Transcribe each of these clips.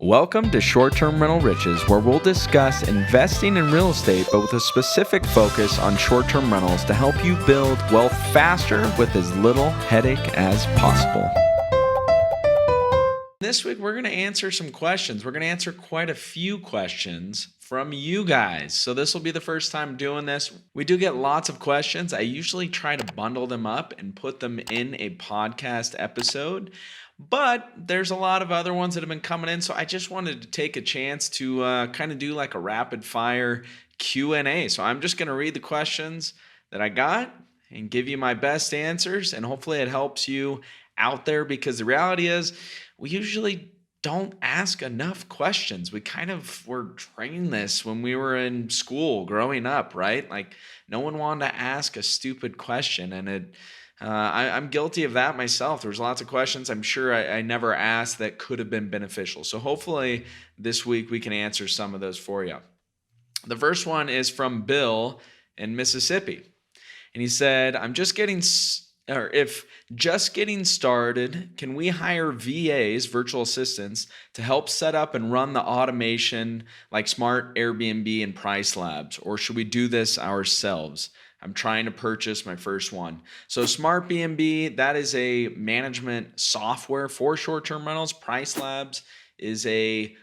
Welcome to Short-Term Rental Riches, where we'll discuss investing in real estate, but with a specific focus on short-term rentals to help you build wealth faster with as little headache as possible. This week, we're going to answer some questions. We're going to answer quite a few questions from you guys. So this will be the first time doing this. We do get lots of questions. I usually try to bundle them up and put them in a podcast episode. But there's a lot of other ones that have been coming in, so I just wanted to take a chance to kind of do like a rapid fire Q&A. So I'm just going to read the questions that I got and give you my best answers, and hopefully it helps you out there, because the reality is we usually don't ask enough questions. We kind of were trained this when we were in school growing up, right? Like no one wanted to ask a stupid question, and I'm guilty of that myself. There's lots of questions I'm sure I never asked that could have been beneficial. So hopefully this week we can answer some of those for you. The first one is from Bill in Mississippi. And he said, if just getting started, can we hire VAs, virtual assistants, to help set up and run the automation like Smart Airbnb and Price Labs? Or should we do this ourselves? I'm trying to purchase my first one. So Smart B&B, that is a management software for short-term rentals. Price Labs is a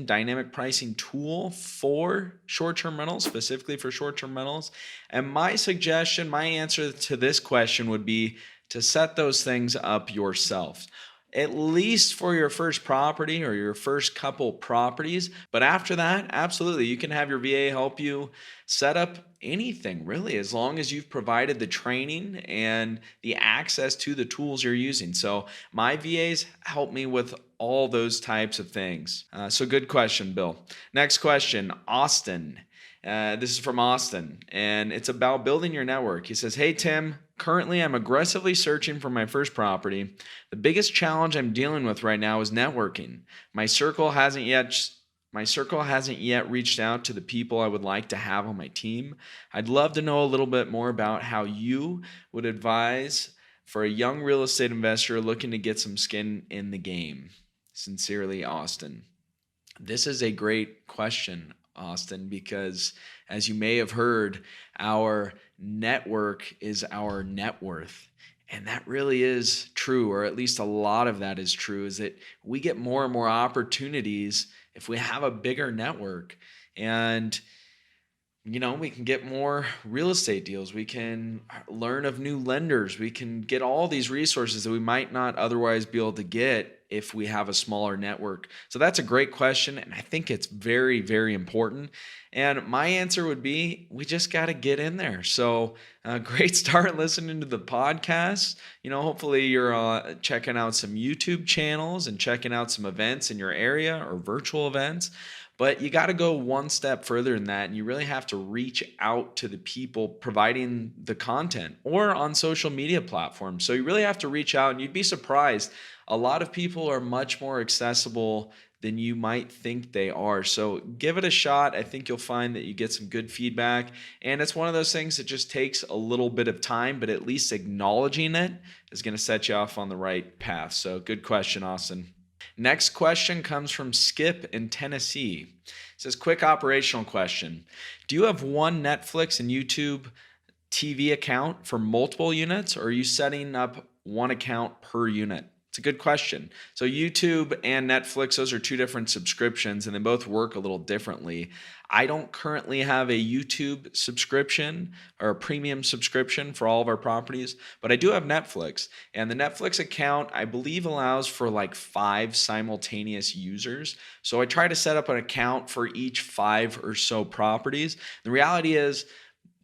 dynamic pricing tool for short-term rentals, specifically for short-term rentals. And my suggestion, my answer to this question would be to set those things up yourself, at least for your first property or your first couple properties. But after that, absolutely, you can have your VA help you set up anything, really, as long as you've provided the training and the access to the tools you're using. So my VAs help me with all those types of things. So good question, Bill. Next question, Austin. This is from Austin, and it's about building your network. He says, "Hey, Tim, currently I'm aggressively searching for my first property. The biggest challenge I'm dealing with right now is networking. My circle hasn't yet reached out to the people I would like to have on my team. I'd love to know a little bit more about how you would advise for a young real estate investor looking to get some skin in the game. Sincerely, Austin." This is a great question, Austin, because as you may have heard, our network is our net worth. And that really is true, or at least a lot of that is true, is that we get more and more opportunities if we have a bigger network. And we can get more real estate deals. We can learn of new lenders. We can get all these resources that we might not otherwise be able to get if we have a smaller network. So that's a great question, and I think it's very, very important. And my answer would be, we just got to get in there. So great start listening to the podcast. Hopefully you're checking out some YouTube channels and checking out some events in your area or virtual events. But you got to go one step further than that, and you really have to reach out to the people providing the content or on social media platforms. So you really have to reach out, and you'd be surprised. A lot of people are much more accessible than you might think they are. So give it a shot. I think you'll find that you get some good feedback. And it's one of those things that just takes a little bit of time, but at least acknowledging it is going to set you off on the right path. So good question, Austin. Next question comes from Skip in Tennessee. It says, quick operational question. Do you have one Netflix and YouTube TV account for multiple units, or are you setting up one account per unit? It's a good question. So YouTube and Netflix, those are two different subscriptions, and they both work a little differently. I don't currently have a YouTube subscription or a premium subscription for all of our properties, but I do have Netflix. And the Netflix account, I believe, allows for like 5 simultaneous users. So I try to set up an account for each 5 or so properties. The reality is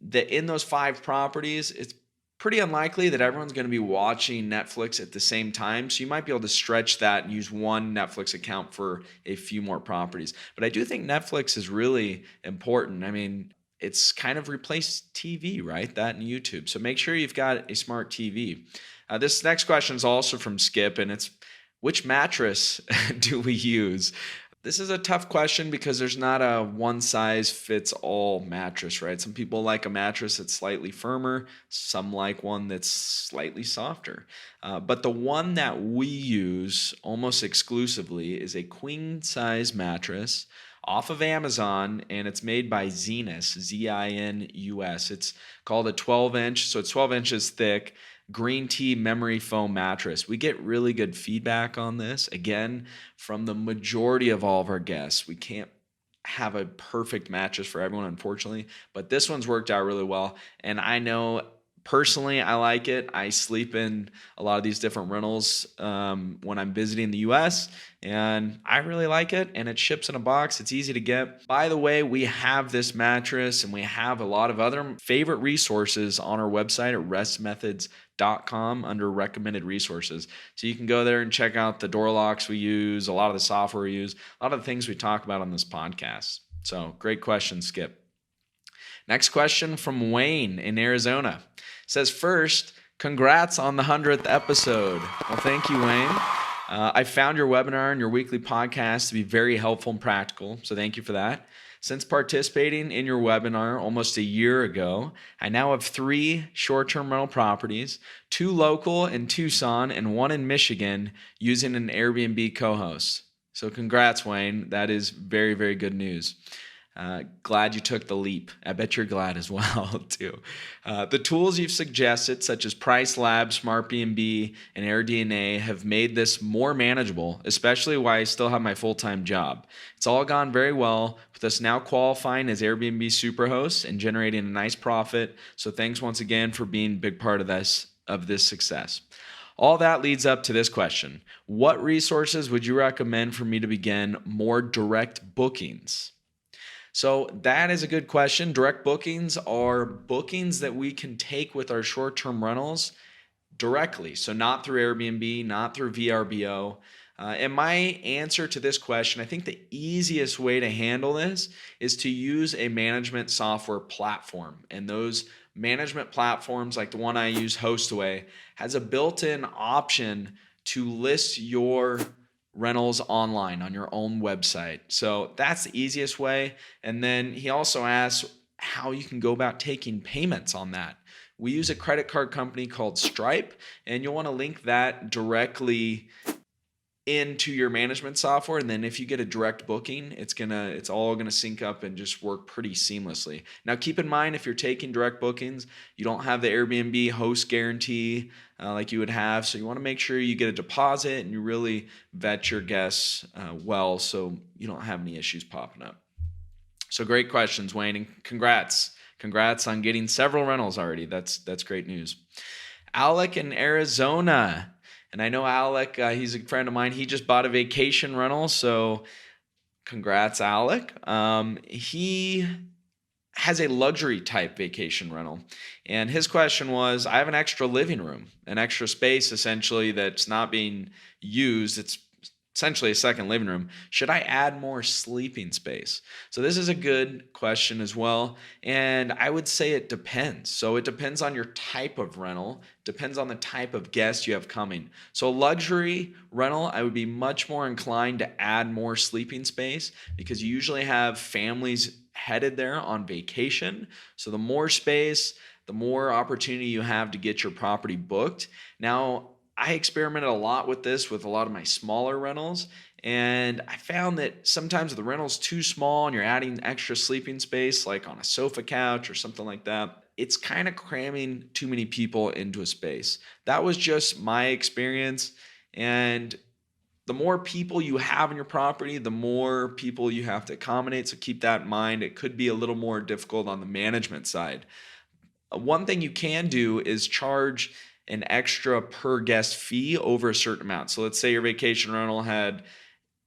that in those 5 properties, it's pretty unlikely that everyone's going to be watching Netflix at the same time. So you might be able to stretch that and use one Netflix account for a few more properties. But I do think Netflix is really important. I mean, it's kind of replaced TV, right? That and YouTube. So make sure you've got a smart TV. This next question is also from Skip, and it's, which mattress do we use? This is a tough question because there's not a one size fits all mattress, right? Some people like a mattress that's slightly firmer, some like one that's slightly softer. But the one that we use almost exclusively is a queen size mattress off of Amazon, and it's made by Zenus, Zinus. It's called a 12-inch, so it's 12 inches thick. Green tea memory foam mattress. We get really good feedback on this. Again, from the majority of all of our guests. We can't have a perfect mattress for everyone, unfortunately, but this one's worked out really well. And I know personally, I like it. I sleep in a lot of these different rentals when I'm visiting the US, and I really like it. And it ships in a box. It's easy to get. By the way, we have this mattress and we have a lot of other favorite resources on our website at restmethods.com under recommended resources. So you can go there and check out the door locks we use, a lot of the software we use, a lot of the things we talk about on this podcast. So great question, Skip. Next question from Wayne in Arizona. Says, first, congrats on the 100th episode. Well, thank you, Wayne. I found your webinar and your weekly podcast to be very helpful and practical, so thank you for that. Since participating in your webinar almost a year ago, I now have 3 short-term rental properties, 2 local in Tucson and 1 in Michigan, using an Airbnb co-host. So congrats, Wayne. That is very, very good news. Glad you took the leap. I bet you're glad as well, too. The tools you've suggested, such as Price Lab, SmartBnB, and AirDNA, have made this more manageable, especially while I still have my full-time job. It's all gone very well, with us now qualifying as Airbnb superhosts and generating a nice profit. So thanks once again for being a big part of this success. All that leads up to this question. What resources would you recommend for me to begin more direct bookings? So that is a good question. Direct bookings are bookings that we can take with our short-term rentals directly. So not through Airbnb, not through VRBO. And my answer to this question, I think the easiest way to handle this is to use a management software platform. And those management platforms, like the one I use, HostAway, has a built-in option to list your rentals online on your own website. So that's the easiest way. And then he also asks how you can go about taking payments on that. We use a credit card company called Stripe, and you'll want to link that directly into your management software. And then if you get a direct booking, it's all gonna sync up and just work pretty seamlessly. Now keep in mind, if you're taking direct bookings, you don't have the Airbnb host guarantee like you would have. So you want to make sure you get a deposit and you really vet your guests well, so you don't have any issues popping up. So great questions, Wayne, and congrats on getting several rentals already. That's great news. Alec in Arizona. And I know Alec, he's a friend of mine. He just bought a vacation rental, so congrats, Alec. He has a luxury type vacation rental. And his question was, I have an extra living room, an extra space essentially that's not being used. It's essentially a second living room. Should I add more sleeping space? So this is a good question as well. And I would say it depends. So it depends on your type of rental, depends on the type of guest you have coming. So a luxury rental, I would be much more inclined to add more sleeping space because you usually have families headed there on vacation. So the more space, the more opportunity you have to get your property booked. Now, I experimented a lot with this with a lot of my smaller rentals, and I found that sometimes the rental's too small and you're adding extra sleeping space like on a sofa couch or something like that, it's kind of cramming too many people into a space. That was just my experience, and the more people you have in your property, the more people you have to accommodate, so keep that in mind. It could be a little more difficult on the management side. One thing you can do is charge an extra per guest fee over a certain amount. So let's say your vacation rental had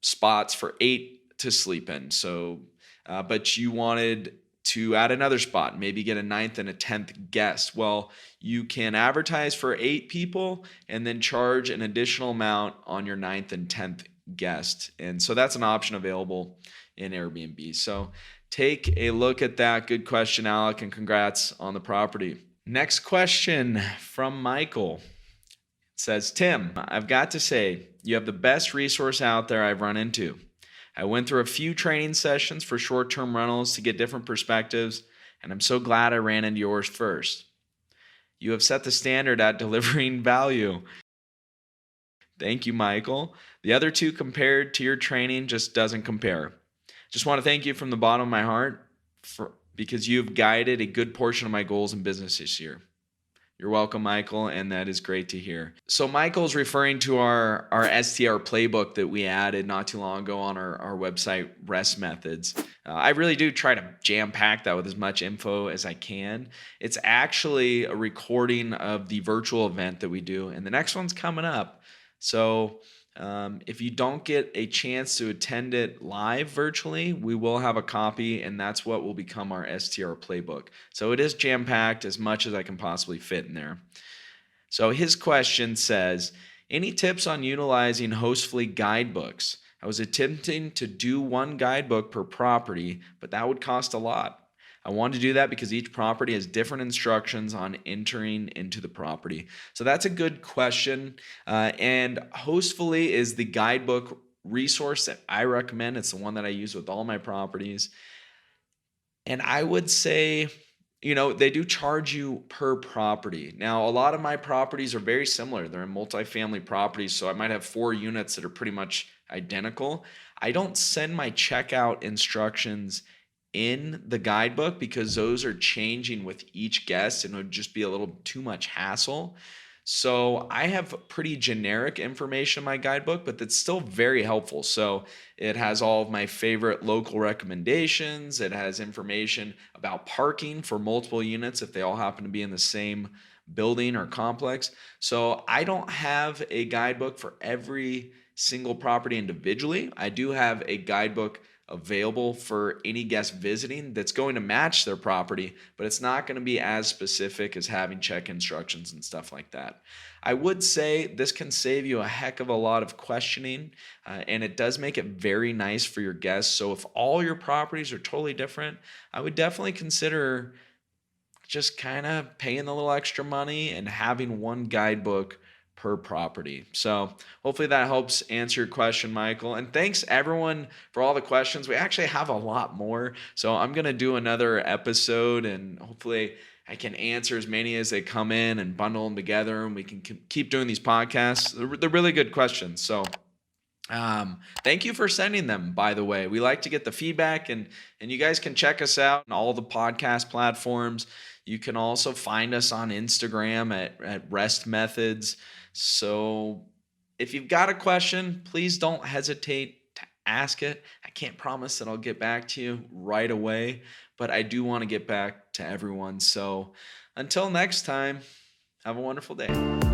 spots for 8 to sleep in. So, but you wanted to add another spot, maybe get a 9th and a 10th guest. Well, you can advertise for 8 people and then charge an additional amount on your 9th and 10th guest. And so that's an option available in Airbnb. So take a look at that. Good question, Alec, and congrats on the property. Next question from Michael. It says, Tim, I've got to say, you have the best resource out there I've run into. I went through a few training sessions for short-term rentals to get different perspectives, and I'm so glad I ran into yours first. You have set the standard at delivering value. Thank you, Michael. The other two compared to your training just doesn't compare. Just want to thank you from the bottom of my heart because you've guided a good portion of my goals in business this year. You're welcome, Michael, and that is great to hear. So Michael's referring to our STR playbook that we added not too long ago on our website, Rest Methods. I really do try to jam-pack that with as much info as I can. It's actually a recording of the virtual event that we do, and the next one's coming up. So if you don't get a chance to attend it live virtually, we will have a copy, and that's what will become our STR playbook. So it is jam-packed as much as I can possibly fit in there. So his question says, any tips on utilizing Hostfully guidebooks? I was attempting to do one guidebook per property, but that would cost a lot. I want to do that because each property has different instructions on entering into the property. So that's a good question. And Hostfully is the guidebook resource that I recommend. It's the one that I use with all my properties. And I would say, they do charge you per property. Now, a lot of my properties are very similar. They're in multifamily properties, so I might have 4 units that are pretty much identical. I don't send my checkout instructions in the guidebook because those are changing with each guest and it would just be a little too much hassle. So I have pretty generic information in my guidebook, but that's still very helpful. So it has all of my favorite local recommendations. It has information about parking for multiple units if they all happen to be in the same building or complex. So I don't have a guidebook for every single property individually. I do have a guidebook available for any guest visiting that's going to match their property, but it's not going to be as specific as having check instructions and stuff like that. I would say this can save you a heck of a lot of questioning, and it does make it very nice for your guests. So if all your properties are totally different, I would definitely consider just kind of paying a little extra money and having one guidebook per property. So hopefully that helps answer your question, Michael. And thanks everyone for all the questions. We actually have a lot more. So I'm going to do another episode and hopefully I can answer as many as they come in and bundle them together and we can keep doing these podcasts. They're really good questions. So thank you for sending them, by the way. We like to get the feedback and you guys can check us out on all the podcast platforms. You can also find us on Instagram at Rest Methods. So if you've got a question, please don't hesitate to ask it. I can't promise that I'll get back to you right away, but I do want to get back to everyone. So until next time, have a wonderful day.